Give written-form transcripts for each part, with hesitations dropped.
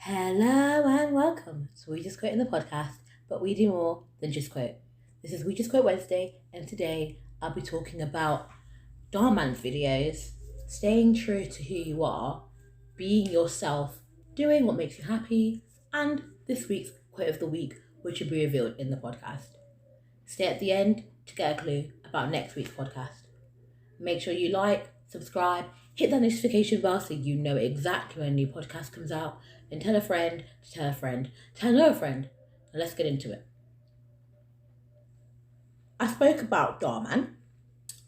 Hello and welcome to We Just Quote in the podcast, but we do more than just quote. This is We Just Quote Wednesday, and today I'll be talking about dharmann videos, staying true to who you are, being yourself, doing what makes you happy, and this week's quote of the week, which will be revealed in the podcast. Stay at the end to get a clue about next week's podcast. Make sure you like, subscribe, hit that notification bell so you know exactly when a new podcast comes out, and tell a friend to tell a friend, tell another friend, and let's get into it. I spoke about Dharmann,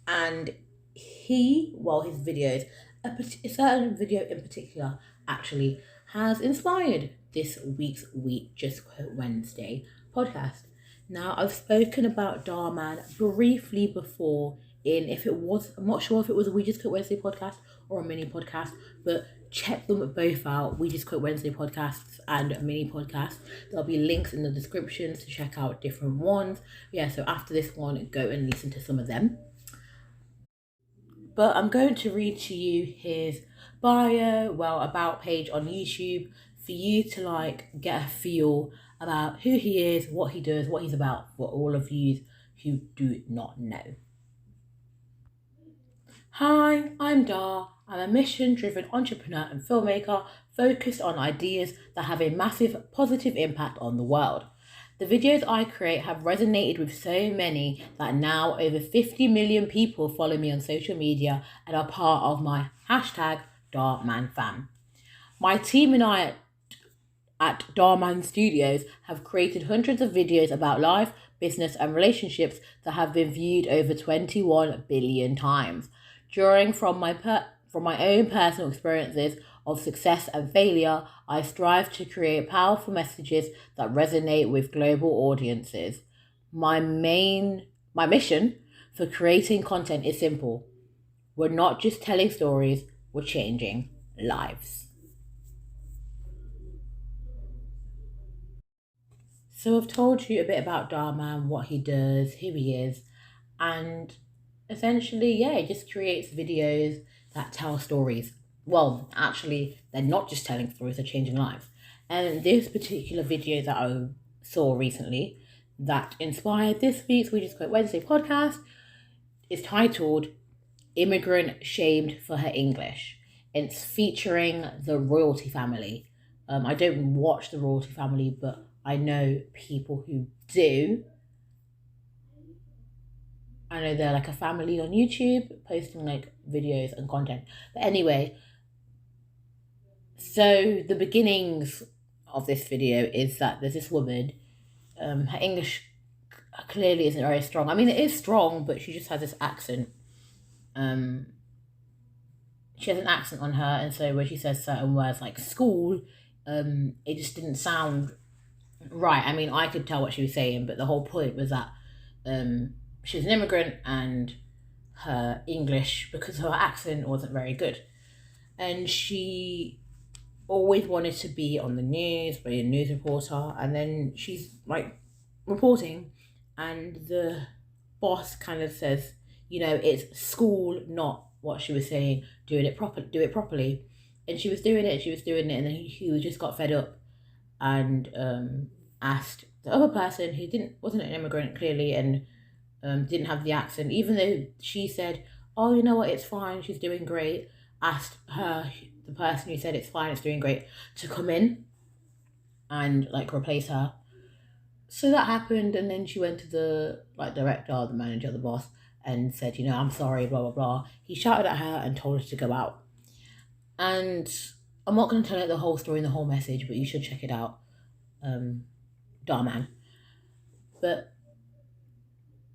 and his videos, a certain video in particular, actually has inspired this week's We Just Quote Wednesday podcast. Now, I've spoken about Dharmann briefly before I'm not sure if it was a We Just Quote Wednesday podcast or a mini podcast, but check them both out. We Just Quote Wednesday podcasts and a mini podcast. There'll be links in the descriptions to check out different ones. Yeah, so after this one, go and listen to some of them. But I'm going to read to you his bio, about page on YouTube for you to get a feel about who he is, what he does, what he's about for all of you who do not know. Hi, I'm Dhar. I'm a mission-driven entrepreneur and filmmaker focused on ideas that have a massive positive impact on the world. The videos I create have resonated with so many that now over 50 million people follow me on social media and are part of my #DharmanFam. My team and I at Dharmann Studios have created hundreds of videos about life, business and relationships that have been viewed over 21 billion times. Drawing from my own personal experiences of success and failure, I strive to create powerful messages that resonate with global audiences. My mission for creating content is simple. We're not just telling stories, we're changing lives. So I've told you a bit about Dharmann, what he does, who he is, and essentially, he just creates videos that tell stories. Well, actually, they're not just telling stories, they're changing lives. And this particular video that I saw recently that inspired this week's We Just Quote Wednesday podcast is titled Immigrant Shamed for Her English. It's featuring the royalty family. I don't watch the royalty family, but I know people who do. I know they're like a family on YouTube posting videos and content. But anyway, so the beginnings of this video is that there's this woman, her English clearly isn't very strong. I mean, it is strong, but she just has this accent. She has an accent on her, and so when she says certain words like school, it just didn't sound right. I mean, I could tell what she was saying, but the whole point was that she was an immigrant and her English, because her accent wasn't very good. And she always wanted to be on the news, be a news reporter. And then she's reporting, and the boss kind of says, it's school, not what she was saying. Do it properly. And she was doing it, and then he just got fed up and asked the other person who wasn't an immigrant clearly and didn't have the accent, even though she said, oh, you know what, it's fine, she's doing great, asked her, the person who said it's fine, it's doing great, to come in and replace her. So that happened, and then she went to the director, the manager, the boss, and said, I'm sorry, blah, blah, blah. He shouted at her and told her to go out. And I'm not going to tell you the whole story and the whole message, but you should check it out. Dharmann. But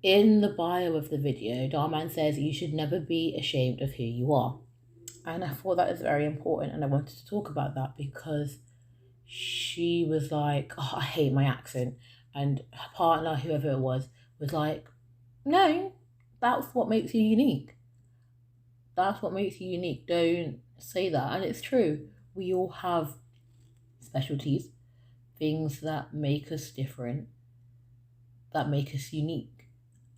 in the bio of the video, Dharmann says you should never be ashamed of who you are. And I thought that is very important, and I wanted to talk about that because she was like, oh, I hate my accent. And her partner, whoever it was like, no, that's what makes you unique. That's what makes you unique. Don't say that. And it's true. We all have specialties, things that make us different, that make us unique.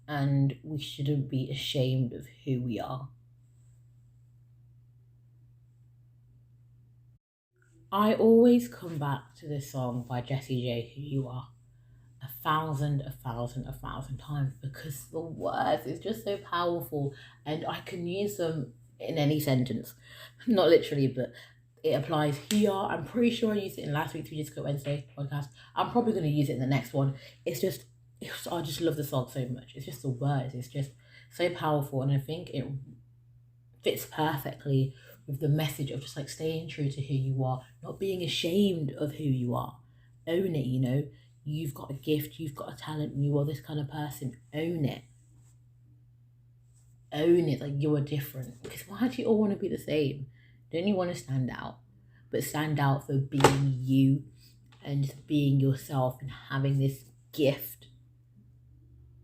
And we shouldn't be ashamed of who we are. I always come back to this song by Jessie J, Who You Are, a thousand times, because the words is just so powerful and I can use them in any sentence. Not literally, but it applies here. I'm pretty sure I used it in last week's We Just Quote Wednesday podcast. I'm probably going to use it in the next one. I just love the song so much. It's just the words. It's just so powerful, and I think it fits perfectly with the message of just like staying true to who you are, not being ashamed of who you are. Own it, you know. You've got a gift, you've got a talent, you are this kind of person. Own it. Own it, like you are different. Because why do you all want to be the same? Don't you want to stand out? But stand out for being you and being yourself and having this gift.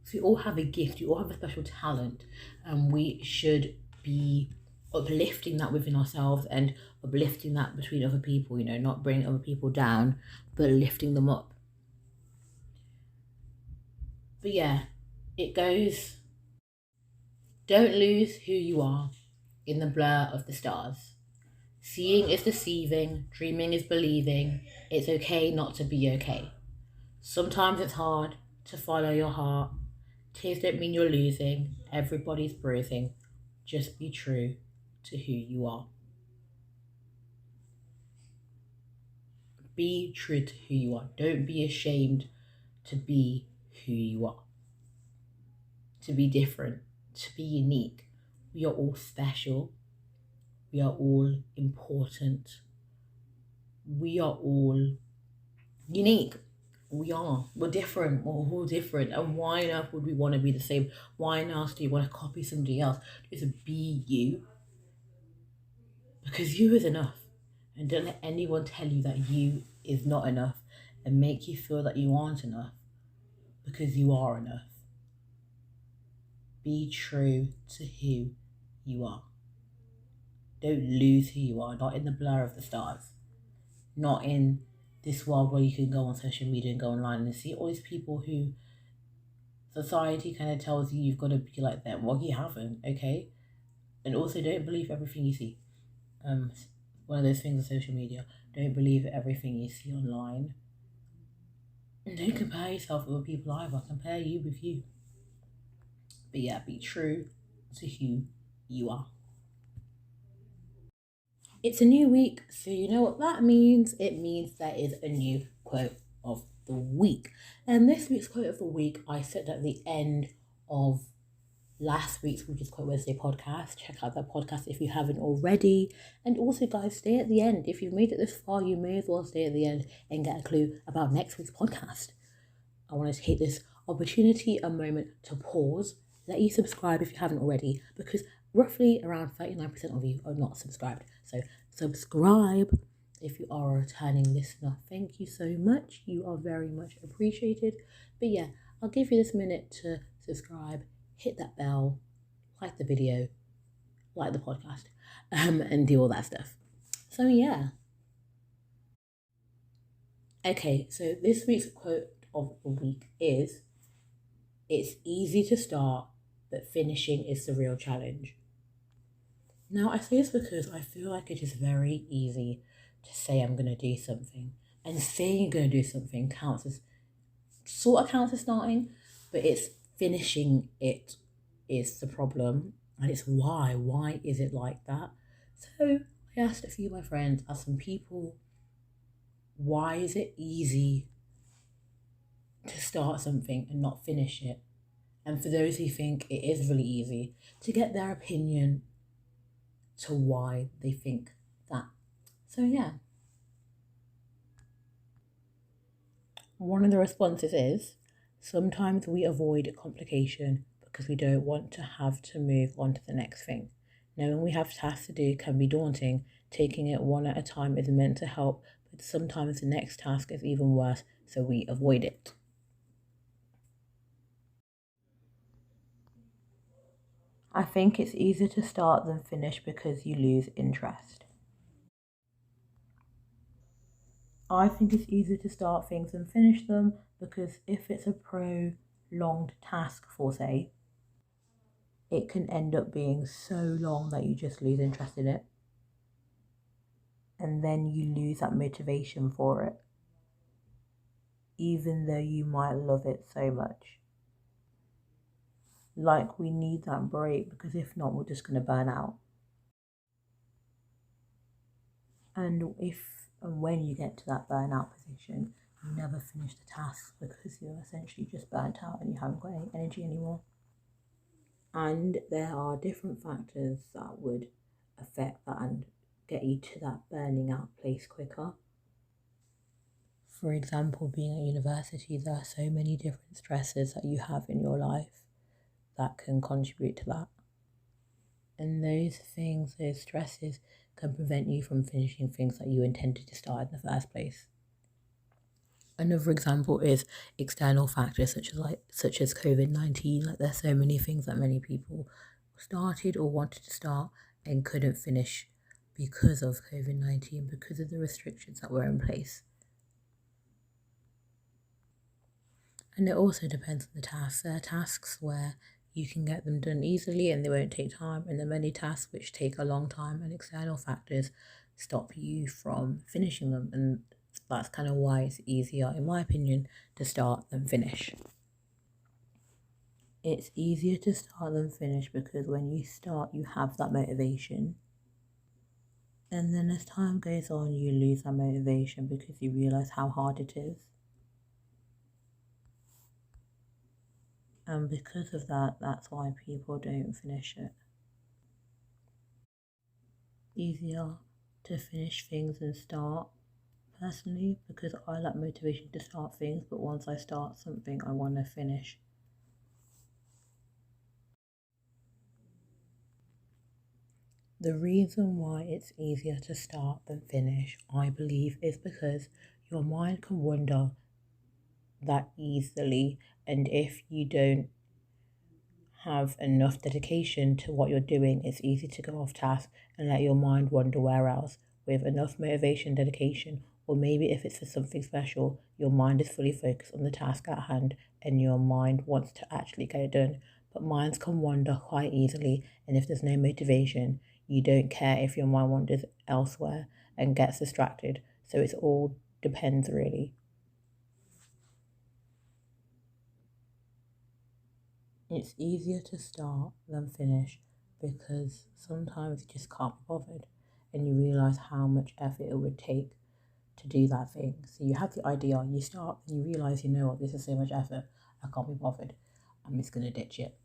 So you all have a gift, you all have a special talent, and we should be uplifting that within ourselves and uplifting that between other people, you know, not bringing other people down, but lifting them up. But yeah, it goes, don't lose who you are in the blur of the stars. Seeing is deceiving, dreaming is believing. It's okay not to be okay. Sometimes it's hard to follow your heart. Tears don't mean you're losing. Everybody's bruising. Just be true to who you are. Be true to who you are. Don't be ashamed to be who you are. To be different. To be unique. We are all special. We are all important. We are all unique. We're different. We're all different. And why on earth would we want to be the same? Why on earth do you want to copy somebody else? Just be you. Because you is enough. And don't let anyone tell you that you is not enough and make you feel that you aren't enough. Because you are enough. Be true to who you are. Don't lose who you are. Not in the blur of the stars. Not in this world where you can go on social media and go online and see all these people who society kind of tells you you've got to be like them. Well, you haven't, okay? And also don't believe everything you see. One of those things on social media. Don't believe everything you see online. And don't compare yourself with other people either. Compare you with you. But yeah, be true to who you are. It's a new week, so you know what that means? It means there is a new quote of the week. And this week's quote of the week I said at the end of last week's We Just Quote Wednesday podcast. Check out that podcast if you haven't already. And also, guys, stay at the end. If you've made it this far, you may as well stay at the end and get a clue about next week's podcast. I want to take this opportunity, a moment to pause, let you subscribe if you haven't already, because roughly around 39% of you are not subscribed. So subscribe if you are a returning listener. Thank you so much. You are very much appreciated. But yeah, I'll give you this minute to subscribe, hit that bell, like the video, like the podcast, and do all that stuff. So yeah. Okay, so this week's quote of the week is, it's easy to start, but finishing is the real challenge. Now, I say this because I feel like it is very easy to say I'm going to do something. And saying you're going to do something counts as starting, but it's finishing it is the problem. And it's why. Why is it like that? So I asked a few of my friends, asked some people, why is it easy to start something and not finish it? And for those who think it is really easy, to get their opinion to why they think that. So yeah. One of the responses is, sometimes we avoid complication because we don't want to have to move on to the next thing. Knowing we have tasks to do can be daunting. Taking it one at a time is meant to help, but sometimes the next task is even worse, so we avoid it. I think it's easier to start than finish because you lose interest. I think it's easier to start things than finish them because if it's a prolonged task, for say, it can end up being so long that you just lose interest in it. and then you lose that motivation for it, even though you might love it so much. Like, we need that break, because if not, we're just going to burn out. And if and when you get to that burnout position, you never finish the task because you're essentially just burnt out and you haven't got any energy anymore. And there are different factors that would affect that and get you to that burning out place quicker. For example, being at university, there are so many different stresses that you have in your life that can contribute to that. And those things, those stresses, can prevent you from finishing things that you intended to start in the first place. Another example is external factors such as COVID-19. Like, there's so many things that many people started or wanted to start and couldn't finish because of COVID-19, because of the restrictions that were in place. And it also depends on the tasks. There are tasks where you can get them done easily and they won't take time, and there are many tasks which take a long time, and external factors stop you from finishing them. And that's kind of why it's easier, in my opinion, to start than finish. It's easier to start than finish because when you start, you have that motivation. And then as time goes on, you lose that motivation because you realize how hard it is. And because of that, that's why people don't finish it. Easier to finish things than start, personally, because I lack motivation to start things, but once I start something, I want to finish. The reason why it's easier to start than finish, I believe, is because your mind can wander that easily, and if you don't have enough dedication to what you're doing, it's easy to go off task and let your mind wander where else. With enough motivation, dedication, or maybe if it's for something special, your mind is fully focused on the task at hand and your mind wants to actually get it done. But minds can wander quite easily, and if there's no motivation, you don't care if your mind wanders elsewhere and gets distracted. So it all depends, really. It's easier to start than finish because sometimes you just can't be bothered and you realise how much effort it would take to do that thing. So you have the idea, you start, and you realise, you know what, this is so much effort, I can't be bothered, I'm just going to ditch it.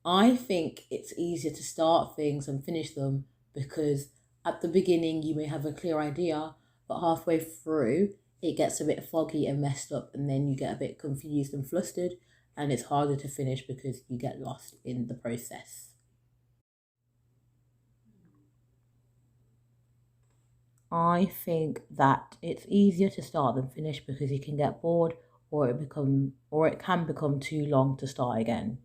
I think it's easier to start things and finish them because at the beginning you may have a clear idea, but halfway through it gets a bit foggy and messed up, and then you get a bit confused and flustered, and it's harder to finish because you get lost in the process. I think that it's easier to start than finish because you can get bored, or it can become too long to start again.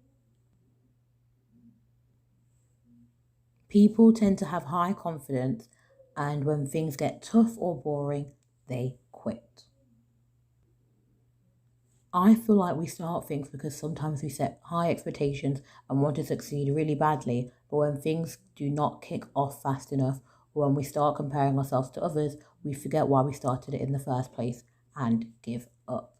People tend to have high confidence, and when things get tough or boring, they quit. I feel like we start things because sometimes we set high expectations and want to succeed really badly, but when things do not kick off fast enough, or when we start comparing ourselves to others, we forget why we started it in the first place and give up.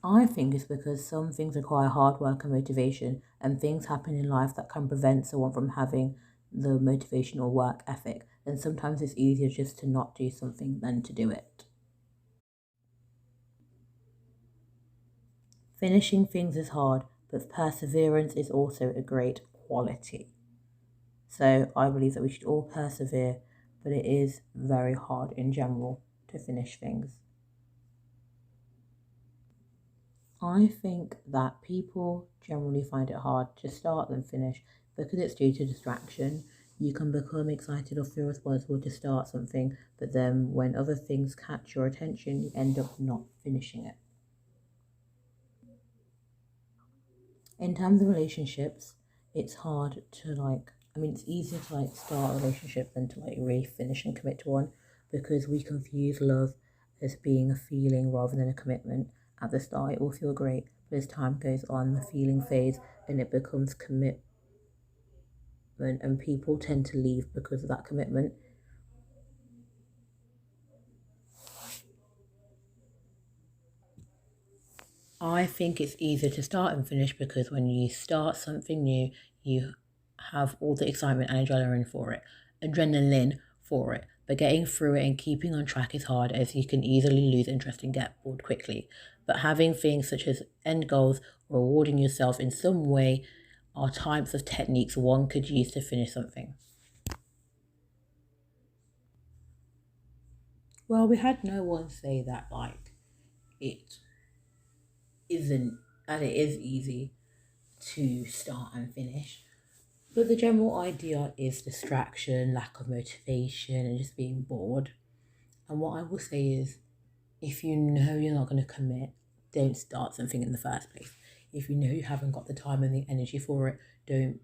I think it's because some things require hard work and motivation, and things happen in life that can prevent someone from having the motivation or work ethic. And sometimes it's easier just to not do something than to do it. Finishing things is hard, but perseverance is also a great quality. So I believe that we should all persevere, but it is very hard in general to finish things. I think that people generally find it hard to start than finish because it's due to distraction. You can become excited or feel responsible to start something, but then when other things catch your attention, you end up not finishing it. In terms of relationships, it's hard to it's easier to start a relationship than to really finish and commit to one, because we confuse love as being a feeling rather than a commitment. At the start, it will feel great, but as time goes on, the feeling fades and it becomes and people tend to leave because of that commitment. I think it's easier to start and finish because when you start something new, you have all the excitement and adrenaline for it. But getting through it and keeping on track is hard, as you can easily lose interest and get bored quickly. But having things such as end goals or rewarding yourself in some way are types of techniques one could use to finish something. Well, we had no one say that like it isn't, and it is easy to start and finish. But the general idea is distraction, lack of motivation, and just being bored. And what I will say is, if you know you're not going to commit, don't start something in the first place. If you know you haven't got the time and the energy for it, don't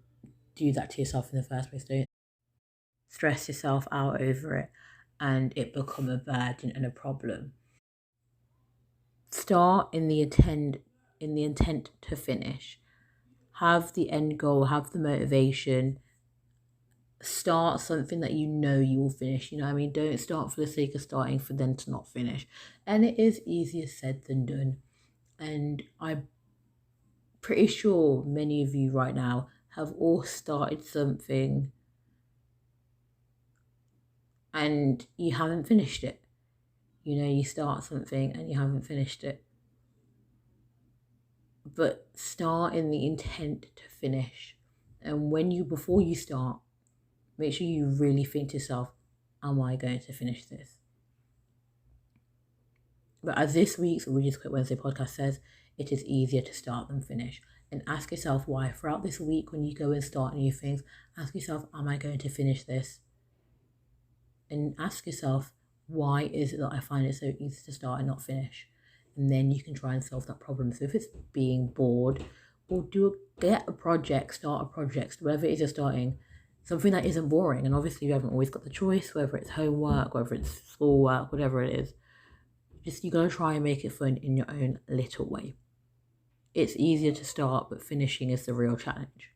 do that to yourself in the first place. Don't stress yourself out over it and it become a burden and a problem. Start in the intent to finish. Have the end goal, have the motivation. Start something that you know you will finish. You know what I mean? Don't start for the sake of starting for then to not finish. And it is easier said than done. And I'm pretty sure many of you right now have all started something and you haven't finished it. You know, you start something and you haven't finished it. But start in the intent to finish. And before you start, make sure you really think to yourself, am I going to finish this? But as this week's We Just Quit Wednesday podcast says, it is easier to start than finish. And ask yourself why. Throughout this week, when you go and start new things, ask yourself, am I going to finish this? And ask yourself, why is it that I find it so easy to start and not finish? And then you can try and solve that problem. So if it's being bored, or start a project, whatever it is you're starting, something that isn't boring. And obviously you haven't always got the choice, whether it's homework, whether it's schoolwork, whatever it is. Just you gotta try and make it fun in your own little way. It's easier to start, but finishing is the real challenge.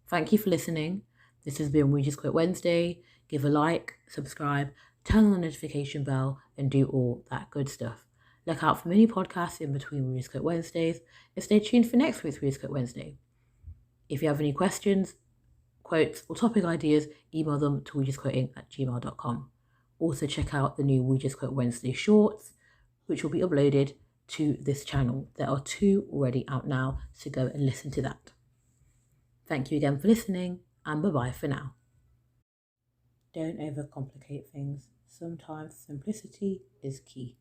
Thank you for listening. This has been We Just Quit Wednesday. Give a like, subscribe, turn on the notification bell, and do all that good stuff. Look out for mini podcasts in between We Just Quit Wednesdays, and stay tuned for next week's We Just Quit Wednesday. If you have any questions, quotes, or topic ideas, email them to wejustquoting@gmail.com. Also check out the new We Just Quit Wednesday shorts, which will be uploaded to this channel. There are 2 already out now, so go and listen to that. Thank you again for listening, and bye-bye for now. Don't overcomplicate things. Sometimes simplicity is key.